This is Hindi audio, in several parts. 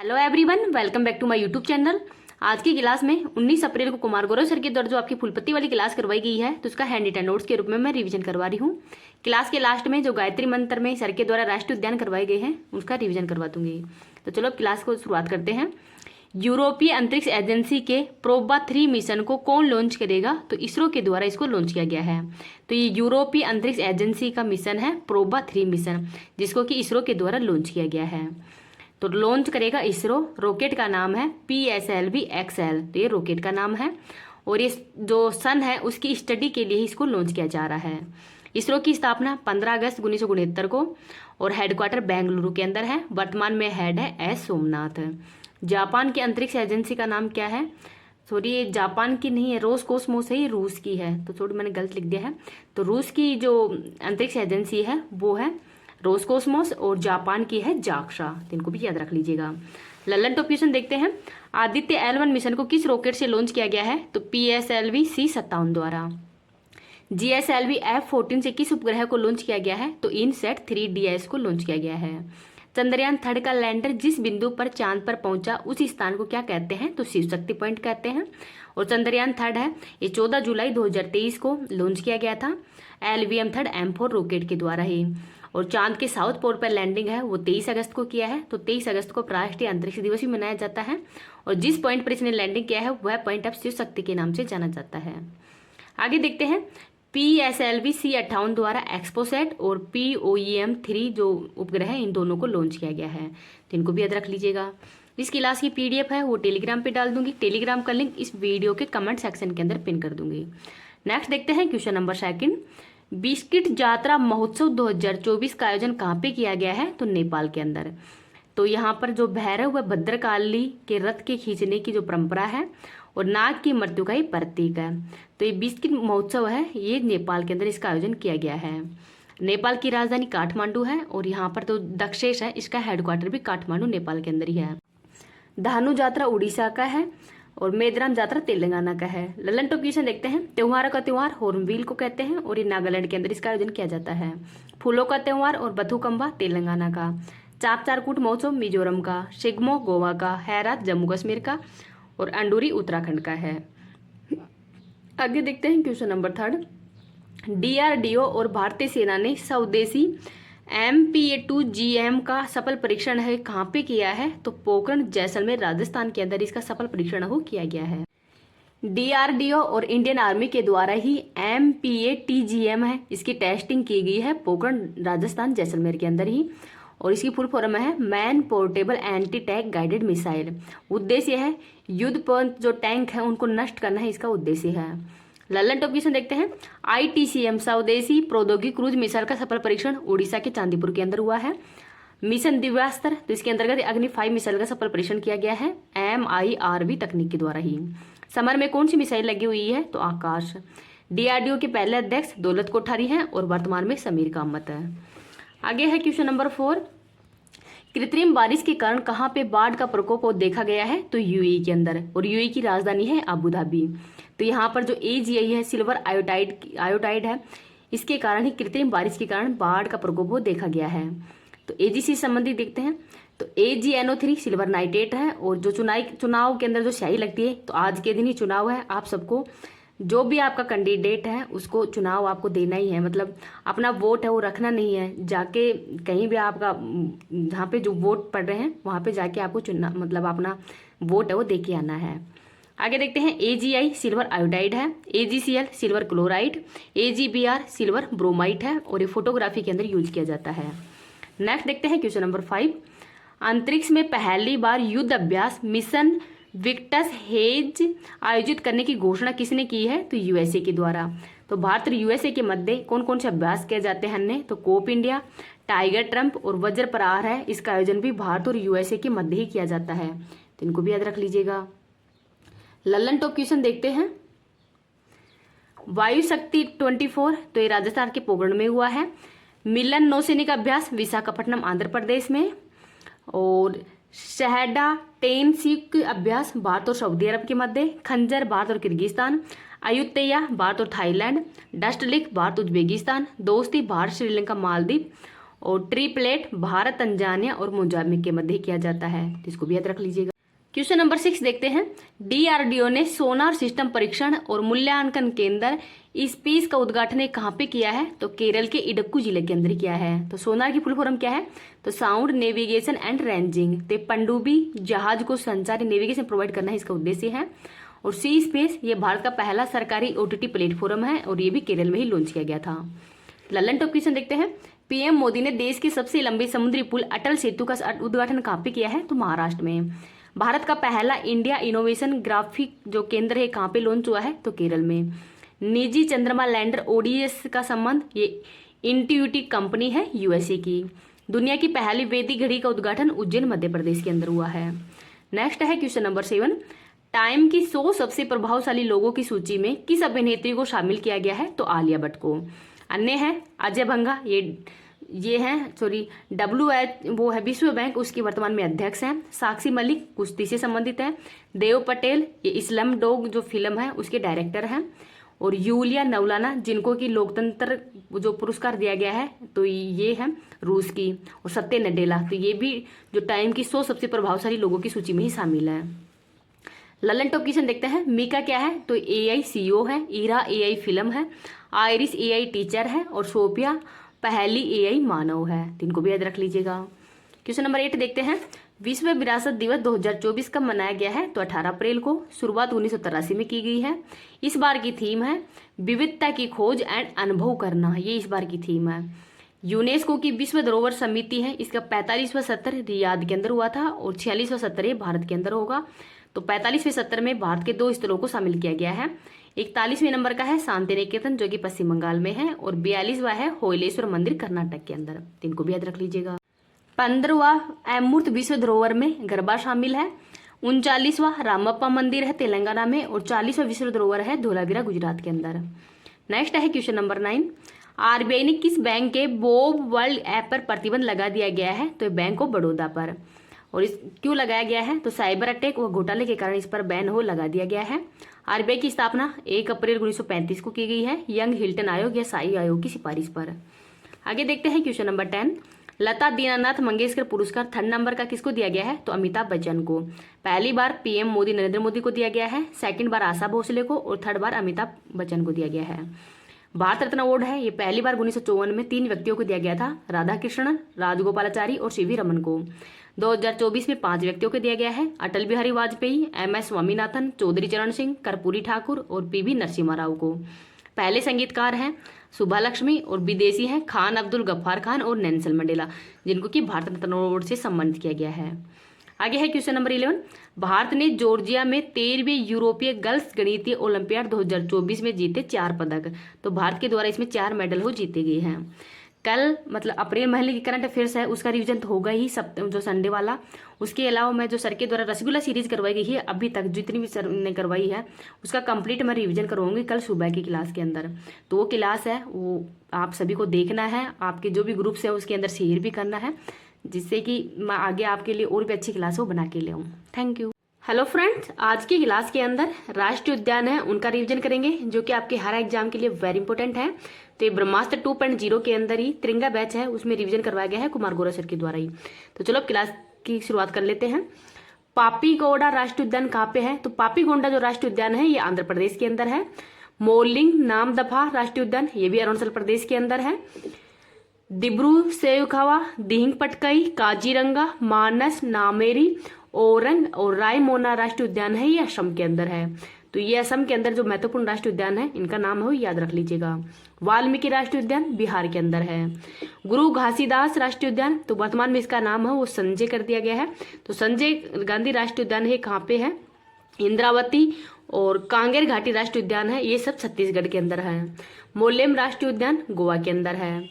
Hello everyone, welcome back to my YouTube channel. आज की क्लास में 19 अप्रैल को कुमार गौरव सर के द्वारा जो आपकी फुलपत्ती वाली क्लास करवाई गई है, तो उसका हैंड रिटन नोट्स के रूप में मैं रिवीजन करवा रही हूँ। क्लास के लास्ट में जो गायत्री मंत्र में सर के द्वारा राष्ट्रीय उद्यान करवाए गए हैं, उसका रिवीजन करवा दूंगी। तो चलो अब क्लास को शुरुआत करते हैं। यूरोपीय अंतरिक्ष एजेंसी के प्रोबा 3 मिशन को कौन लॉन्च करेगा? तो इसरो के द्वारा इसको लॉन्च किया गया है। तो ये यूरोपीय अंतरिक्ष एजेंसी का मिशन है प्रोबा 3 मिशन, जिसको कि इसरो के द्वारा लॉन्च किया गया है। तो लॉन्च करेगा इसरो। रॉकेट का नाम है PSLV-XL, तो ये रॉकेट का नाम है। और ये जो सन है उसकी स्टडी के लिए इसको लॉन्च किया जा रहा है। इसरो की स्थापना 15 अगस्त 1969 को और हेडक्वार्टर बेंगलुरु के अंदर है। वर्तमान में हेड है S सोमनाथ। जापान की अंतरिक्ष एजेंसी का नाम क्या है? सॉरी, ये जापान की नहीं है, रोसकोसमोस है, ये रूस की है। तो थोड़ी मैंने गलत लिख दिया है। तो रूस की जो अंतरिक्ष एजेंसी है वो है रोसकोसमोस और जापान की है जाक्सा। तो इनको भी याद रख लीजिएगा। ललन टॉप क्वेश्चन देखते हैं। आदित्य L1 मिशन को किस रॉकेट से लॉन्च किया गया है? तो PSLV-C57 द्वारा। GSLV F14 से किस उपग्रह को लॉन्च किया गया है? तो इनसैट 3DS को लॉन्च किया गया है। चंद्रयान 3 का लैंडर जिस बिंदु पर चांद पर पहुंचा उस स्थान को क्या कहते हैं? तो शिव शक्ति पॉइंट कहते हैं। और चंद्रयान 3 है, ये 14 जुलाई 2023 को लॉन्च किया गया था LVM-3 M4 रॉकेट के द्वारा ही। और चांद के साउथ पोल पर लैंडिंग है वो 23 अगस्त को किया है। तो 23 अगस्त को राष्ट्रीय अंतरिक्ष दिवस भी मनाया जाता है। और जिस पॉइंट पर इसने लैंडिंग किया है वह पॉइंट अब शिव शक्ति के नाम से जाना जाता है। आगे देखते हैं। PSLV-C58 द्वारा एक्सपोसैट और POEM-3 जो उपग्रह है इन दोनों को लॉन्च किया गया है। तो इनको भी याद रख लीजिएगा। इस क्लास की PDF है वो टेलीग्राम पे डाल दूंगी। टेलीग्राम का लिंक इस वीडियो के कमेंट सेक्शन के अंदर पिन कर दूंगी। नेक्स्ट देखते हैं क्वेश्चन नंबर 2। बिस्किट यात्रा महोत्सव 2024 का आयोजन कहाँ पे किया गया है? तो नेपाल के अंदर। तो यहाँ पर जो भैरव व भद्रकाली के रथ के खींचने की जो परंपरा है और नाग की मृत्यु का ये प्रतीक है। तो ये बिस्किट महोत्सव है, ये नेपाल के अंदर इसका आयोजन किया गया है। नेपाल की राजधानी काठमांडू है और यहाँ पर तो दक्षेश है, इसका हेडक्वार्टर भी काठमांडू नेपाल के अंदर ही है। धानु यात्रा उड़ीसा का है और मेदराम यात्रा तेलंगाना का है। ललन टॉप क्वेश्चन देखते हैं। त्योहारों का त्योहार हॉर्नबिल को कहते हैं और ये नागालैंड के अंदर इसका आयोजन किया जाता है। फूलों का त्योहार और बथुकम्बा तेलंगाना का। चाप चारकूट महोत्सव मिजोरम का। शिग्मो गोवा का। हैरात जम्मू कश्मीर का और अंडूरी उत्तराखंड का है। आगे देखते हैं क्वेश्चन नंबर 3। DRDO और भारतीय सेना ने स्वदेशी MPA-2GM का सफल परीक्षण है कहाँ पे किया है? तो पोखरण जैसलमेर राजस्थान के अंदर इसका सफल परीक्षण हो किया गया है। DRDO और इंडियन आर्मी के द्वारा ही MPA-TGM है, इसकी टेस्टिंग की गई है पोखरण राजस्थान जैसलमेर के अंदर ही। और इसकी फुल फॉर्म है man portable anti tank guided missile. उद्देश्य है युद्ध पर जो टैंक है उनको नष्ट करना है, इसका उद्देश्य है। ललन टॉप क्वेश्चन देखते हैं। ITCM स्वदेशी प्रौद्योगिकी क्रूज मिसाइल का सफल परीक्षण उड़ीसा के चांदीपुर के अंदर हुआ है। मिशन दिव्यास्त्र, तो इसके अंतर्गत अग्नि 5 मिसाइल का सफल परीक्षण किया गया है MIRV तकनीक के द्वारा ही। समर में कौन सी मिसाइल लगी हुई है? तो आकाश। DRDO के पहले अध्यक्ष दौलत कोठारी हैं और वर्तमान में समीर कामत है। आगे है क्वेश्चन नंबर 4। कृत्रिम बारिश के कारण कहाँ पे बाढ़ का प्रकोप देखा गया है? तो UAE के अंदर और UAE की राजधानी है अबू धाबी। तो यहाँ पर जो AGI है सिल्वर आयोडाइड है, इसके कारण ही कृत्रिम बारिश के कारण बाढ़ का प्रकोप देखा गया है। तो AGC संबंधी देखते हैं। तो AgNO3 सिल्वर नाइट्रेट है। और जो चुनाव के अंदर जो स्याही लगती है, तो आज के दिन ही चुनाव है, आप सबको जो भी आपका कैंडिडेट है उसको चुनाव आपको देना ही है। मतलब अपना वोट है वो रखना नहीं है, जाके कहीं भी आपका जहाँ पे जो वोट पड़ रहे हैं वहाँ पे जाके आपको चुनना, मतलब अपना वोट है वो दे के आना है। आगे देखते हैं। AGI सिल्वर आयोडाइड है। AGCL silver chloride. AGBR silver bromide है और ये फोटोग्राफी के अंदर यूज किया जाता है। नेक्स्ट देखते हैं क्वेश्चन नंबर 5। अंतरिक्ष में पहली बार युद्ध अभ्यास मिशन विक्टस हेज आयोजित करने की घोषणा किसने की है? तो USA के द्वारा। तो भारत और USA के मध्य कौन कौन से अभ्यास किए जाते हैं अन्य? तो कोप इंडिया, टाइगर ट्रम्प और वज्र प्रहार है, इसका आयोजन भी भारत और USA के मध्य ही किया जाता है। तो इनको भी याद रख लीजिएगा। ललन टॉप क्वेश्चन देखते हैं। वायु शक्ति 24, तो ये राजस्थान के पोखरण में हुआ है। मिलन नौसैनिक अभ्यास विशाखापट्टनम आंध्र प्रदेश में। और शहडा 10 सीख अभ्यास भारत और सऊदी अरब के मध्य। खंजर भारत और किर्गिस्तान। अयुत्या भारत और थाईलैंड। डस्ट लिक भारत उज्बेकिस्तान। दोस्ती भारत श्रीलंका मालदीव। और ट्रिपलेट भारत, तंजानिया और मोजाम्बिक के मध्य किया जाता है, तो इसको भी याद रख लीजिएगा। क्वेश्चन नंबर 6 देखते हैं। DRDO ने सोनार सिस्टम परीक्षण और मूल्यांकन केंद्र स्पेस का उद्घाटन कहाँ पे किया है? तो केरल के इडक्कू जिले के अंदर किया है। तो सोनार की फुल फॉर्म क्या है? तो साउंड नेविगेशन एंड रेंजिंग। तो पनडुब्बी जहाज को संचार नेविगेशन प्रोवाइड करना है, इसका उद्देश्य है। और सी स्पेस ये भारत का पहला सरकारी OTT प्लेटफॉर्म है और ये भी केरल में ही लॉन्च किया गया था। लल्लन टॉप क्वेश्चन देखते हैं। PM मोदी ने देश के सबसे लंबे समुद्री पुल अटल सेतु का उद्घाटन कहाँ पे किया है? तो महाराष्ट्र में। भारत का पहला इंडिया इनोवेशन ग्राफिक जो केंद्र है कहाँ पे लॉन्च हुआ है? तो केरल में। निजी चंद्रमा लैंडर ODS का संबंध ये इंट्यूटिव कंपनी है USA की। दुनिया की पहली वैदिक घड़ी का उद्घाटन उज्जैन मध्य प्रदेश के अंदर हुआ है। नेक्स्ट है क्वेश्चन नंबर 7। टाइम की 100 सबसे प्रभावशाली लोगों की सूची में किस अभिनेत्री को शामिल किया गया है? तो आलिया भट्ट को। अन्य है अजय भंगा, ये हैं WH वो है विश्व बैंक, उसकी वर्तमान में अध्यक्ष हैं। साक्षी मलिक कुश्ती से संबंधित है। देव पटेल ये इस्लाम डॉग जो फिल्म है उसके डायरेक्टर हैं। और यूलिया नवलाना जिनको कि लोकतंत्र जो पुरस्कार दिया गया है तो ये है रूस की। और सत्य नडेला तो ये भी जो टाइम की 100 सबसे प्रभावशाली लोगों की सूची में ही शामिल है। ललन टॉप क्वेश्चन देखते हैं। मीका क्या है? तो AI CEO है। ईरा AI फिल्म है। आयरिस AI टीचर है। और सोफिया पहली AI मानव है, इनको भी याद रख लीजिएगा। क्वेश्चन नंबर 8 देखते हैं। विश्व विरासत दिवस 2024 कब मनाया गया है? तो 18 अप्रैल को। शुरुआत 1983 में की गई है। इस बार की थीम है विविधता की खोज एंड अनुभव करना, ये इस बार की थीम है। यूनेस्को की विश्व धरोहर समिति है, इसका 45वां सत्र रियाद के अंदर हुआ था और 46वां सत्र ये भारत के अंदर होगा। तो 45वें सत्र में भारत के 2 स्थलों को शामिल किया गया है। 41वें नंबर का है शांति निकेतन जो कि पश्चिम बंगाल में है। और 42वां है होयलेश्वर मंदिर कर्नाटक के अंदर, इनको भी याद रख लीजिएगा। 15वां अमूर्त विश्व धरोहर में गरबा शामिल है। 39वां रामप्पा मंदिर है तेलंगाना में। और 40वां विश्व धरोहर है धोलावीरा गुजरात के अंदर। नेक्स्ट है क्वेश्चन नंबर 9। RBI ने किस बैंक के बॉब वर्ल्ड ऐप पर प्रतिबंध लगा दिया गया है? तो बैंक ऑफ बड़ौदा पर। और इस क्यों लगाया गया है? तो साइबर अटैक व घोटाले के कारण इस पर बैन हो लगा दिया गया है। RBI की स्थापना 1 अप्रैल 1935 को की गई है यंग हिल्टन आयोग या शाही आयोग की सिफारिश पर। आगे देखते हैं क्वेश्चन नंबर 10। लता दीनानाथ मंगेशकर पुरस्कार 3rd नंबर का किसको दिया गया है? तो अमिताभ बच्चन को। पहली बार PM मोदी नरेंद्र मोदी को दिया गया है। 2nd बार आशा भोसले को। और 3rd बार अमिताभ बच्चन को दिया गया है। भारत रत्न अवार्ड है, ये पहली बार 1954 में 3 व्यक्तियों को दिया गया था, राधा कृष्णन, राजगोपालाचारी और CV रमन को। 2024 में 5 व्यक्तियों को दिया गया है, अटल बिहारी वाजपेयी, MS स्वामीनाथन, चौधरी चरण सिंह, कर्पूरी ठाकुर और PV नरसिम्हा राव को। पहले संगीतकार हैं सुभा लक्ष्मी और विदेशी हैं खान अब्दुल गफ्फार खान और नेल्सन मंडेला, जिनको कि भारत रत्न अवार्ड से सम्मानित किया गया है। आगे है क्वेश्चन नंबर 11। भारत ने जॉर्जिया में 13वें यूरोपीय गर्ल्स गणितीय ओलंपियाड 2024 में जीते 4 पदक। तो भारत के द्वारा इसमें 4 मेडल हो जीते गए हैं। कल मतलब अप्रैल महीने की करंट अफेयर्स है उसका रिवीजन तो होगा ही जो संडे वाला। उसके अलावा मैं जो सर के द्वारा रसगुल्ला सीरीज करवाई गई है अभी तक जितनी भी सर ने करवाई है उसका कंप्लीट मैं रिवीजन करवाऊंगी कल सुबह की क्लास के अंदर। तो वो क्लास है वो आप सभी को देखना है, आपके जो भी ग्रुप्स है उसके अंदर शेयर भी करना है, जिससे कि मैं आगे आपके लिए और भी अच्छी क्लास वो बना के ले आऊँ। Thank you. हेलो फ्रेंड्स, आज की क्लास के अंदर राष्ट्रीय उद्यान है उनका रिवीजन करेंगे जो कि आपके हर एग्जाम के लिए वेरी इंपॉर्टेंट है। तो ये ब्रह्मास्त्र 2.0 के अंदर ही तिरंगा बैच है उसमें रिवीजन करवाया गया है कुमार गौरव सर के द्वारा ही। तो चलो अब क्लास की शुरुआत कर लेते हैं। पापीगौड़ा राष्ट्रीय उद्यान कहाँ पे है? तो पापीगौड़ा जो राष्ट्रीय उद्यान है ये आंध्र प्रदेश के अंदर है। मोरलिंग नामदफा राष्ट्रीय उद्यान ये भी अरुणाचल प्रदेश के अंदर है। दिब्रू सेवखावा, दिहिंग पटकई, काजीरंगा, मानस, नामेरी, ओरंग और रायमोना राष्ट्रीय उद्यान है ये असम के अंदर है। तो ये असम के अंदर जो महत्वपूर्ण राष्ट्रीय उद्यान है इनका नाम है वो याद रख लीजिएगा। वाल्मीकि राष्ट्रीय उद्यान बिहार के अंदर है। गुरु घासीदास राष्ट्रीय उद्यान तो वर्तमान में इसका नाम है वो संजय कर दिया गया है। तो संजय गांधी राष्ट्रीय उद्यान है कहाँ पे है? इंद्रावती और कांगेर घाटी राष्ट्रीय उद्यान है ये सब छत्तीसगढ़ के अंदर है। मोलेम राष्ट्रीय उद्यान गोवा के अंदर है।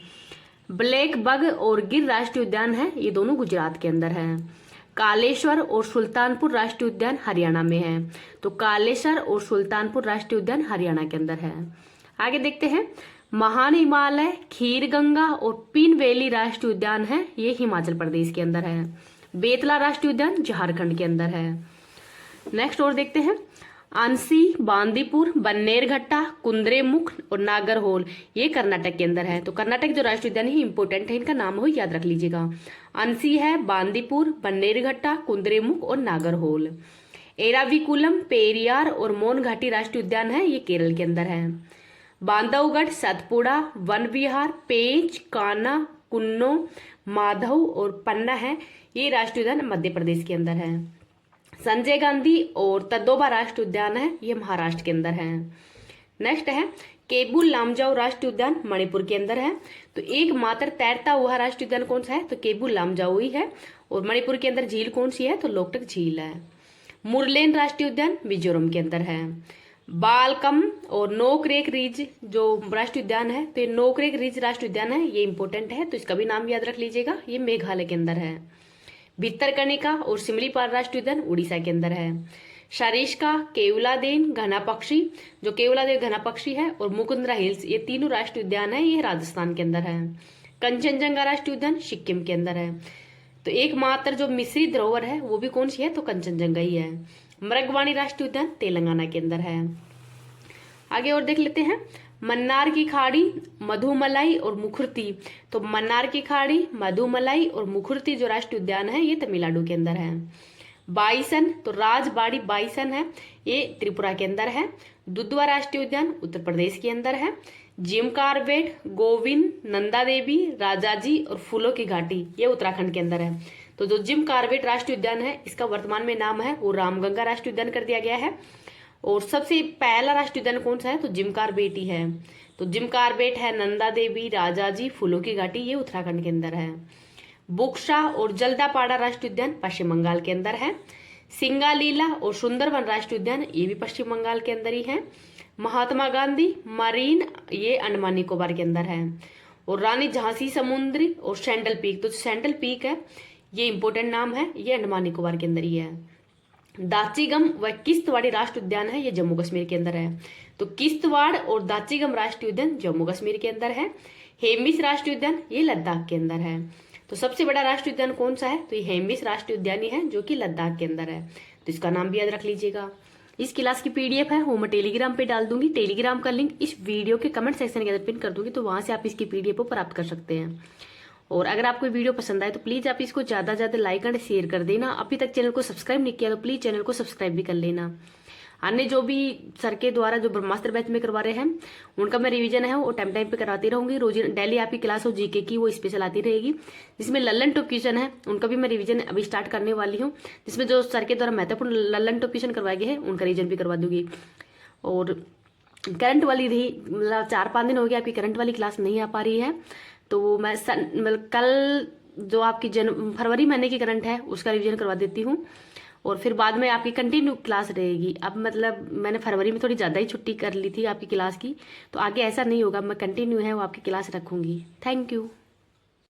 ब्लैक बग और गिर राष्ट्रीय उद्यान है ये दोनों गुजरात के अंदर है। कालेश्वर और सुल्तानपुर राष्ट्रीय उद्यान हरियाणा में है। तो कालेश्वर और सुल्तानपुर राष्ट्रीय उद्यान हरियाणा के अंदर है। आगे देखते हैं। महान हिमालय, खीर गंगा और पिन वैली राष्ट्रीय उद्यान है ये हिमाचल प्रदेश के अंदर है। बेतला राष्ट्रीय उद्यान झारखंड के अंदर है। नेक्स्ट और देखते हैं। अंसी, बांदीपुर, बन्नेरघट्टा, कुंद्रेमुख और नागरहोल ये कर्नाटक के अंदर है। तो कर्नाटक जो राष्ट्रीय उद्यान है इंपोर्टेंट है, इनका नाम हो याद रख लीजिएगा। अंसी है, बांदीपुर, बन्नेरघट्टा, कुंद्रेमुख और नागरहोल। एराविकुलम, पेरियार और मोन घाटी राष्ट्रीय उद्यान है, ये केरल के अंदर है। बांधवगढ़, सतपुड़ा, वन विहार, पेंच, कान्हा, कुन्नो, माधव और पन्ना है, ये राष्ट्रीय उद्यान मध्य प्रदेश के अंदर है। संजय गांधी और तदोबा राष्ट्रीय उद्यान है, ये महाराष्ट्र के अंदर है। नेक्स्ट है केबुल लामजाओ राष्ट्रीय उद्यान, मणिपुर के अंदर है। तो एकमात्र तैरता हुआ राष्ट्रीय उद्यान कौन सा है, तो केबुल लामजाओ ही है। और मणिपुर के अंदर झील कौन सी है, तो लोकटक झील है। मुरलेन राष्ट्रीय उद्यान मिजोरम के अंदर है। बालकम और नोकरेक रिज जो राष्ट्रीय उद्यान है, तो ये नोकरेक रिज राष्ट्रीय उद्यान है, ये इंपोर्टेंट है, तो इसका भी नाम याद रख लीजिएगा, ये मेघालय के अंदर है। भितरकनिका और सिमलीपाल राष्ट्रीय उद्यान उड़ीसा के अंदर है। शारिष्का, केवलादेन घना पक्षी जो केवलादेव घना पक्षी है और मुकुंदरा हिल्स ये तीनों राष्ट्रीय उद्यान है, ये राजस्थान के अंदर है। कंचनजंगा राष्ट्रीय उद्यान सिक्किम के अंदर है। तो एकमात्र जो मिश्री धरोहर है वो भी कौन सी है, तो कंचनजंगा ही है। मृगवाणी राष्ट्रीय उद्यान तेलंगाना के अंदर है। आगे और देख लेते हैं मन्नार की खाड़ी, मधुमलाई और मुखर्ती। तो मन्नार की खाड़ी, मधुमलाई और मुखर्ती जो राष्ट्रीय उद्यान है ये तमिलनाडु के अंदर है। बाइसन तो राजबाड़ी बाइसन है, ये त्रिपुरा के अंदर है। दुधवा राष्ट्रीय उद्यान उत्तर प्रदेश के अंदर है। जिम कार्बेट, गोविंद, नंदा देवी, राजाजी और फूलों की घाटी ये उत्तराखंड के अंदर है। तो जो जिम कार्बेट राष्ट्रीय उद्यान है इसका वर्तमान में नाम है वो रामगंगा राष्ट्रीय उद्यान कर दिया गया है। और सबसे पहला राष्ट्रीय उद्यान कौन सा है, तो जिम कार्बेट ही है। तो जिम कार्बेट है, नंदा देवी, राजाजी, फूलों की घाटी ये उत्तराखंड के अंदर है। बुक्शा और जल्दापाड़ा राष्ट्रीय उद्यान पश्चिम बंगाल के अंदर है। सिंगालीला और सुंदरवन राष्ट्रीय उद्यान ये भी पश्चिम बंगाल के अंदर ही है। महात्मा गांधी मरीन ये अंडमान निकोबार के अंदर है। और रानी झांसी समुद्री और सैंडल पीक, तो सैंडल पीक है ये इंपोर्टेंट नाम है, ये अंडमान निकोबार के अंदर ही है। दाचीगम व किश्तवाड़ी राष्ट्रीय उद्यान है, ये जम्मू कश्मीर के अंदर है। तो किश्तवाड़ और दाचीगम राष्ट्रीय उद्यान जम्मू कश्मीर के अंदर है। हेमिस राष्ट्रीय उद्यान ये लद्दाख के अंदर है। तो सबसे बड़ा राष्ट्रीय उद्यान कौन सा है, तो ये हेमिस राष्ट्रीय उद्यान ही है जो कि लद्दाख के अंदर है। तो इसका नाम भी याद रख लीजिएगा। इस क्लास की पीडीएफ है वो मैं टेलीग्राम पे डाल दूंगी। टेलीग्राम का लिंक इस वीडियो के कमेंट सेक्शन के अंदर पिन कर दूंगी, तो वहां से आप इसकी पीडीएफ को प्राप्त कर सकते हैं। और अगर आपको वीडियो पसंद आए तो प्लीज आप इसको ज्यादा ज्यादा लाइक एंड शेयर कर देना। अभी तक चैनल को सब्सक्राइब नहीं किया तो प्लीज चैनल को सब्सक्राइब भी कर लेना। अन्य जो भी सर के द्वारा जो ब्रह्मास्त्र बैच में करवा रहे हैं उनका मैं रिवीजन है वो टाइम पे कराती रहूंगी। रोज डेली आपकी क्लास हो जीके की वो स्पेशल आती रहेगी, जिसमें लल्लन टॉप क्वेश्चन है उनका भी मैं रिवीजन अभी स्टार्ट करने वाली हूँ, जिसमें जो सर के द्वारा महत्वपूर्ण लल्लन टॉप क्वेश्चन करवाए गए हैं उनका रिवीजन भी करवा दूंगी। और करंट वाली रही, मतलब 4-5 दिन हो गया आपकी करंट वाली क्लास नहीं आ पा रही है, तो मैं मतलब कल जो आपकी फरवरी महीने की करंट है उसका रिवीजन करवा देती हूँ। और फिर बाद में आपकी कंटिन्यू क्लास रहेगी। अब मतलब मैंने फरवरी में थोड़ी ज़्यादा ही छुट्टी कर ली थी आपकी क्लास की, तो आगे ऐसा नहीं होगा, मैं कंटिन्यू है वो आपकी क्लास रखूँगी। Thank you.